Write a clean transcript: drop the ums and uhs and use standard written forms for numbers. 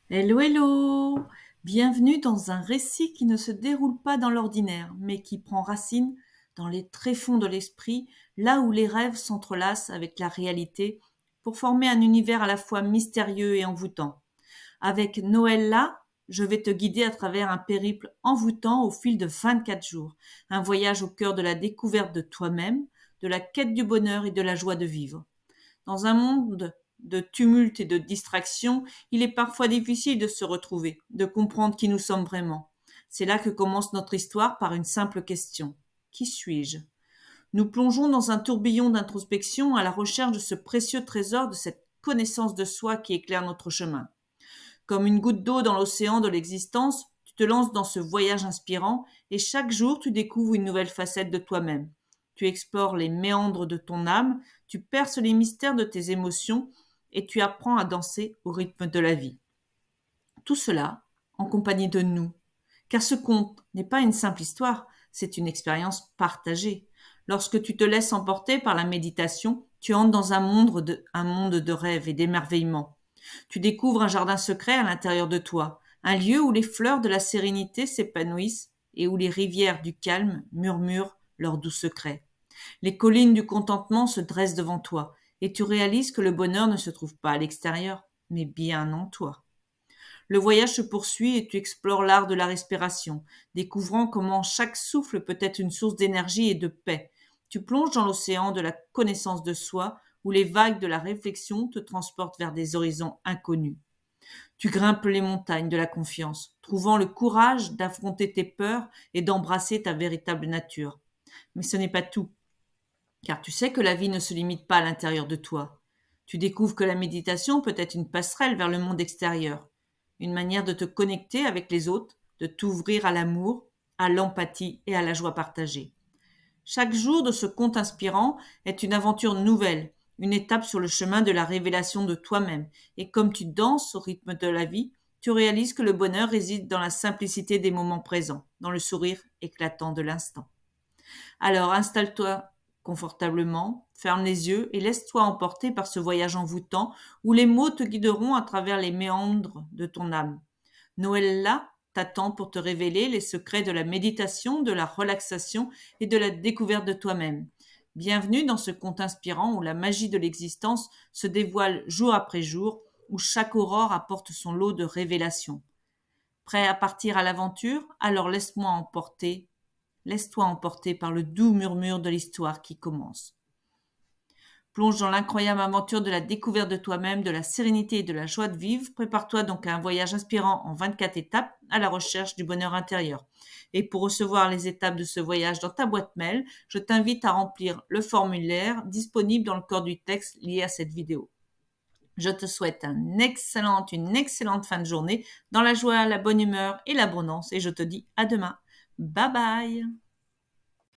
Hello, hello! Bienvenue dans un récit qui ne se déroule pas dans l'ordinaire, mais qui prend racine dans les tréfonds de l'esprit, là où les rêves s'entrelacent avec la réalité, pour former un univers à la fois mystérieux et envoûtant. Avec Noëlla, je vais te guider à travers un périple envoûtant au fil de 24 jours, un voyage au cœur de la découverte de toi-même, de la quête du bonheur et de la joie de vivre. Dans un monde de tumulte et de distraction, il est parfois difficile de se retrouver, de comprendre qui nous sommes vraiment. C'est là que commence notre histoire par une simple question. Qui suis-je? Nous plongeons dans un tourbillon d'introspection à la recherche de ce précieux trésor, de cette connaissance de soi qui éclaire notre chemin. Comme une goutte d'eau dans l'océan de l'existence, tu te lances dans ce voyage inspirant et chaque jour tu découvres une nouvelle facette de toi-même. Tu explores les méandres de ton âme, tu perces les mystères de tes émotions et tu apprends à danser au rythme de la vie. Tout cela en compagnie de nous. Car ce conte n'est pas une simple histoire, c'est une expérience partagée. Lorsque tu te laisses emporter par la méditation, tu entres dans un monde de rêve et d'émerveillement. Tu découvres un jardin secret à l'intérieur de toi, un lieu où les fleurs de la sérénité s'épanouissent et où les rivières du calme murmurent leurs doux secrets. Les collines du contentement se dressent devant toi, et tu réalises que le bonheur ne se trouve pas à l'extérieur, mais bien en toi. Le voyage se poursuit et tu explores l'art de la respiration, découvrant comment chaque souffle peut être une source d'énergie et de paix. Tu plonges dans l'océan de la connaissance de soi, où les vagues de la réflexion te transportent vers des horizons inconnus. Tu grimpes les montagnes de la confiance, trouvant le courage d'affronter tes peurs et d'embrasser ta véritable nature. Mais ce n'est pas tout, car tu sais que la vie ne se limite pas à l'intérieur de toi. Tu découvres que la méditation peut être une passerelle vers le monde extérieur, une manière de te connecter avec les autres, de t'ouvrir à l'amour, à l'empathie et à la joie partagée. Chaque jour de ce conte inspirant est une aventure nouvelle, une étape sur le chemin de la révélation de toi-même, et comme tu danses au rythme de la vie, tu réalises que le bonheur réside dans la simplicité des moments présents, dans le sourire éclatant de l'instant. Alors installe-toi confortablement, ferme les yeux et laisse-toi emporter par ce voyage envoûtant où les mots te guideront à travers les méandres de ton âme. Noël là t'attend pour te révéler les secrets de la méditation, de la relaxation et de la découverte de toi-même. Bienvenue dans ce conte inspirant où la magie de l'existence se dévoile jour après jour, où chaque aurore apporte son lot de révélations. Prêt à partir à l'aventure? Alors laisse-toi emporter par le doux murmure de l'histoire qui commence. Plonge dans l'incroyable aventure de la découverte de toi-même, de la sérénité et de la joie de vivre. Prépare-toi donc à un voyage inspirant en 24 étapes à la recherche du bonheur intérieur. Et pour recevoir les étapes de ce voyage dans ta boîte mail, je t'invite à remplir le formulaire disponible dans le corps du texte lié à cette vidéo. Je te souhaite une excellente fin de journée dans la joie, la bonne humeur et l'abondance et je te dis à demain. Bye bye!